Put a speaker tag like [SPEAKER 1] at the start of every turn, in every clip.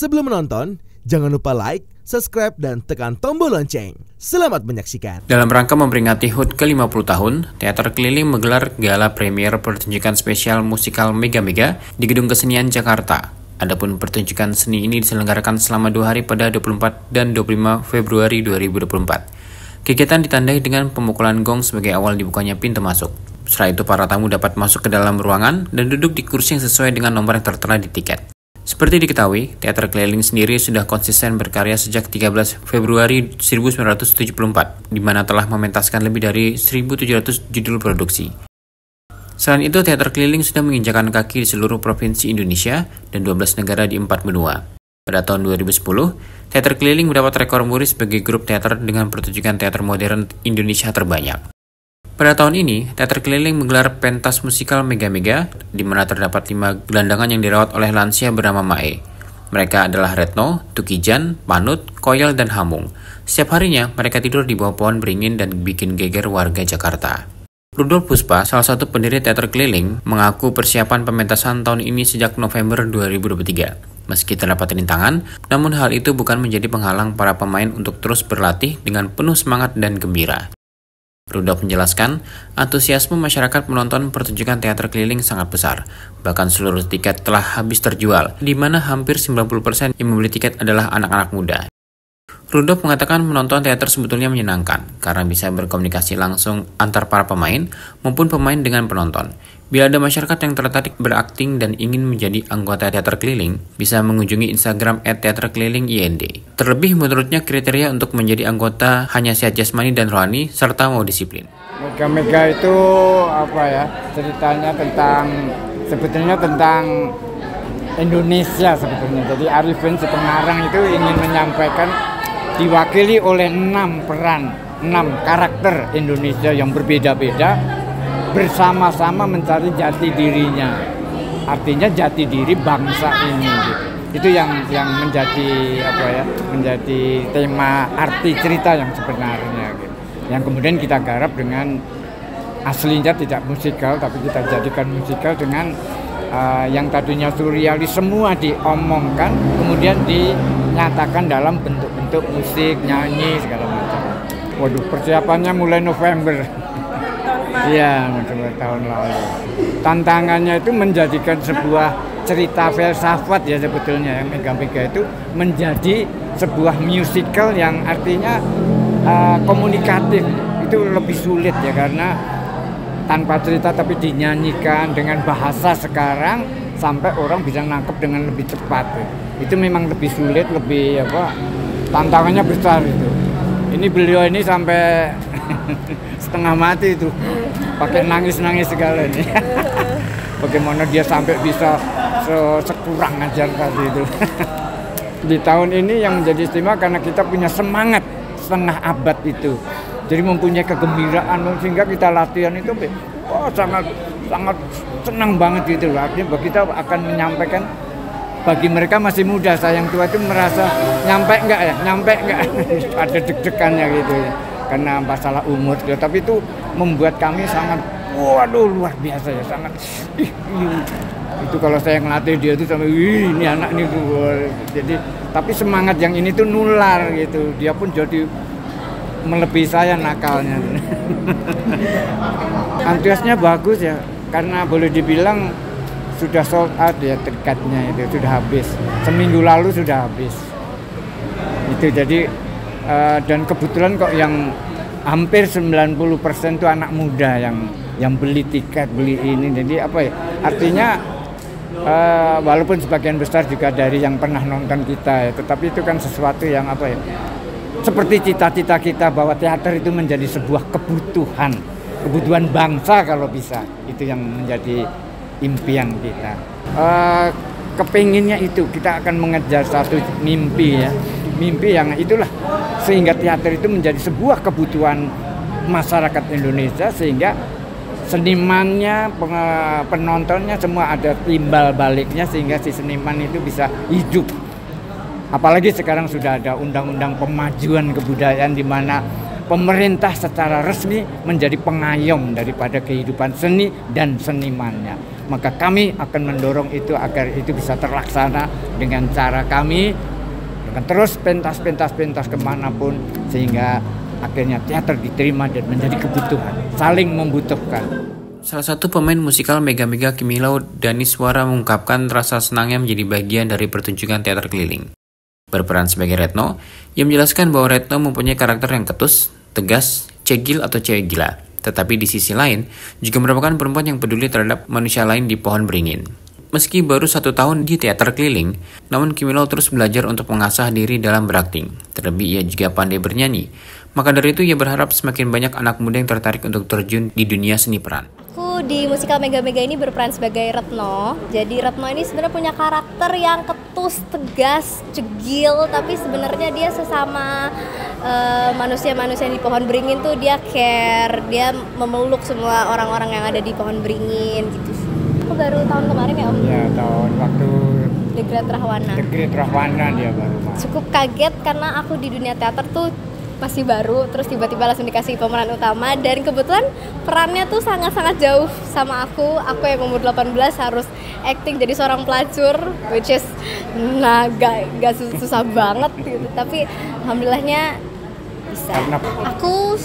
[SPEAKER 1] Sebelum menonton, jangan lupa like, subscribe, dan tekan tombol lonceng. Selamat menyaksikan.
[SPEAKER 2] Dalam rangka memperingati HUT ke-50 tahun, Teater Keliling menggelar gala premier pertunjukan spesial musikal Mega Mega di Gedung Kesenian Jakarta. Adapun pertunjukan seni ini diselenggarakan selama 2 hari pada 24 dan 25 Februari 2024. Kegiatan ditandai dengan pemukulan gong sebagai awal dibukanya pintu masuk. Setelah itu para tamu dapat masuk ke dalam ruangan dan duduk di kursi yang sesuai dengan nomor yang tertera di tiket. Seperti diketahui, Teater Keliling sendiri sudah konsisten berkarya sejak 13 Februari 1974, di mana telah mementaskan lebih dari 1.700 judul produksi. Selain itu, Teater Keliling sudah menginjakan kaki di seluruh provinsi Indonesia dan 12 negara di 4 benua. Pada tahun 2010, Teater Keliling mendapat rekor muri sebagai grup teater dengan pertunjukan teater modern Indonesia terbanyak. Pada tahun ini, Teater Keliling menggelar pentas musikal Mega Mega, di mana terdapat 5 gelandangan yang dirawat oleh lansia bernama Mae. Mereka adalah Retno, Tukijan, Panut, Koyal, dan Hamung. Setiap harinya, mereka tidur di bawah pohon beringin dan bikin geger warga Jakarta. Rudolf Puspa, salah satu pendiri Teater Keliling, mengaku persiapan pementasan tahun ini sejak November 2023. Meski terdapat rintangan, namun hal itu bukan menjadi penghalang para pemain untuk terus berlatih dengan penuh semangat dan gembira. Rudolf menjelaskan, antusiasme masyarakat menonton pertunjukan Teater Keliling sangat besar. Bahkan seluruh tiket telah habis terjual, di mana hampir 90% yang membeli tiket adalah anak-anak muda. Rudolf mengatakan menonton teater sebetulnya menyenangkan, karena bisa berkomunikasi langsung antar para pemain maupun pemain dengan penonton. Bila ada masyarakat yang tertarik berakting dan ingin menjadi anggota Teater Keliling, bisa mengunjungi Instagram @teaterkelilingIND. Terlebih menurutnya kriteria untuk menjadi anggota hanya sehat jasmani dan rohani, serta mau disiplin.
[SPEAKER 3] Mega Mega itu apa ya, ceritanya sebetulnya tentang Indonesia sebetulnya. Jadi Arifin si pengarang itu ingin menyampaikan diwakili oleh 6 peran, 6 karakter Indonesia yang berbeda-beda, bersama-sama mencari jati dirinya. Artinya jati diri bangsa ini gitu. Itu yang menjadi menjadi tema arti cerita yang sebenarnya gitu. Yang kemudian kita garap dengan aslinya tidak musikal, tapi kita jadikan musikal dengan yang tadinya surrealis semua diomongkan, kemudian dinyatakan dalam bentuk-bentuk musik, nyanyi, segala macam. Waduh, persiapannya mulai November. Iya, tahun lalu. Tantangannya itu menjadikan sebuah cerita filsafat ya sebetulnya. Mega Mega itu menjadi sebuah musical yang artinya komunikatif. Itu lebih sulit ya, karena tanpa cerita tapi dinyanyikan dengan bahasa sekarang sampai orang bisa nangkep dengan lebih cepat. Itu memang lebih sulit, tantangannya besar itu. Ini beliau ini sampai setengah mati itu, pakai nangis-nangis segala ini. Bagaimana dia sampai bisa sekurang ajar tadi itu. Di tahun ini yang menjadi istimewa karena kita punya semangat setengah abad itu. Jadi mempunyai kegembiraan sehingga kita latihan itu sangat senang banget gitu. Artinya kita akan menyampaikan bagi mereka masih muda, saya yang tua itu merasa nyampe enggak ada deg-degannya gitu ya. Karena masalah umur gitu. Tapi itu membuat kami sangat luar biasa ya, sangat itu kalau saya ngelatih dia itu sampai ini anak nih jadi tapi semangat yang ini tuh nular gitu. Dia pun jadi melebihi saya nakalnya. Antusiasnya bagus ya, karena boleh dibilang sudah sold out ya, tiketnya itu sudah habis. Seminggu lalu sudah habis. Itu jadi dan kebetulan kok yang hampir 90% itu anak muda yang beli tiket, beli ini. Jadi artinya walaupun sebagian besar juga dari yang pernah nonton kita ya, tetapi itu kan sesuatu yang seperti cita-cita kita bahwa teater itu menjadi sebuah kebutuhan bangsa kalau bisa. Itu yang menjadi impian kita. Kepinginnya itu kita akan mengejar satu mimpi ya. Mimpi yang itulah sehingga teater itu menjadi sebuah kebutuhan masyarakat Indonesia, sehingga senimannya, penontonnya semua ada timbal baliknya, sehingga si seniman itu bisa hidup. Apalagi sekarang sudah ada undang-undang pemajuan kebudayaan di mana pemerintah secara resmi menjadi pengayom daripada kehidupan seni dan senimannya. Maka kami akan mendorong itu agar itu bisa terlaksana dengan cara kami, dengan terus pentas kemanapun, sehingga akhirnya teater diterima dan menjadi kebutuhan, saling membutuhkan.
[SPEAKER 2] Salah satu pemain musikal Mega Mega Kimilau, Daniswara, mengungkapkan rasa senangnya menjadi bagian dari pertunjukan teater keliling. Berperan sebagai Retno, ia menjelaskan bahwa Retno mempunyai karakter yang ketus, tegas, cegil atau cewek gila. Tetapi di sisi lain, juga merupakan perempuan yang peduli terhadap manusia lain di Pohon Beringin. Meski baru 1 tahun di teater keliling, namun Kimilau terus belajar untuk mengasah diri dalam berakting. Terlebih ia juga pandai bernyanyi. Maka dari itu ia berharap semakin banyak anak muda yang tertarik untuk terjun di dunia seni peran.
[SPEAKER 4] Aku di musikal Mega Mega ini berperan sebagai Retno. Jadi Retno ini sebenarnya punya karakter yang ketus, tegas, cegil, tapi sebenarnya dia sesama manusia-manusia di Pohon Beringin tuh dia care, dia memeluk semua orang-orang yang ada di Pohon Beringin gitu. Aku baru tahun kemarin ya Om?
[SPEAKER 3] Ya, tahun waktu
[SPEAKER 4] The Great Rahwana.
[SPEAKER 3] The Great Rahwana dia baru masuk.
[SPEAKER 4] Cukup kaget karena aku di dunia teater tuh masih baru, terus tiba-tiba langsung dikasih pemeran utama, dan kebetulan perannya tuh sangat-sangat jauh sama aku yang umur 18 harus acting jadi seorang pelacur, which is gak susah banget gitu, tapi alhamdulillahnya bisa. Aku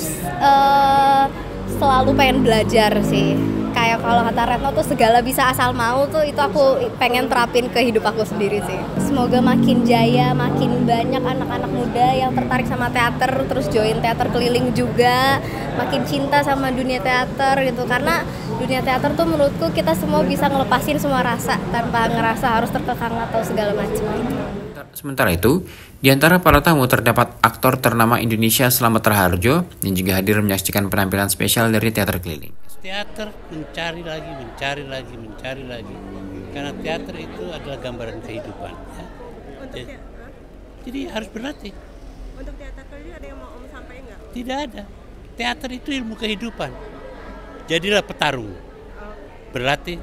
[SPEAKER 4] selalu pengen belajar sih. Kayak kalau kata Retno tuh segala bisa asal mau tuh, itu aku pengen terapin ke hidup aku sendiri sih. Semoga makin jaya, makin banyak anak-anak muda yang tertarik sama teater, terus join teater keliling juga, makin cinta sama dunia teater gitu. Karena dunia teater tuh menurutku kita semua bisa ngelepasin semua rasa tanpa ngerasa harus terkekang atau segala macam gitu.
[SPEAKER 2] Sementara itu, di antara para tamu terdapat aktor ternama Indonesia Slamet Raharjo yang juga hadir menyaksikan penampilan spesial dari teater keliling.
[SPEAKER 5] Teater mencari lagi, karena teater itu adalah gambaran kehidupan. Ya. Jadi harus berlatih.
[SPEAKER 6] Untuk teater keliling ada yang mau Om sampaikan nggak?
[SPEAKER 5] Tidak ada. Teater itu ilmu kehidupan. Jadilah petarung. Berlatih.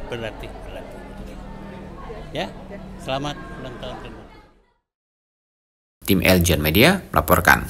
[SPEAKER 5] Ya, selamat ulang tahun.
[SPEAKER 2] Tim Eljon Media melaporkan.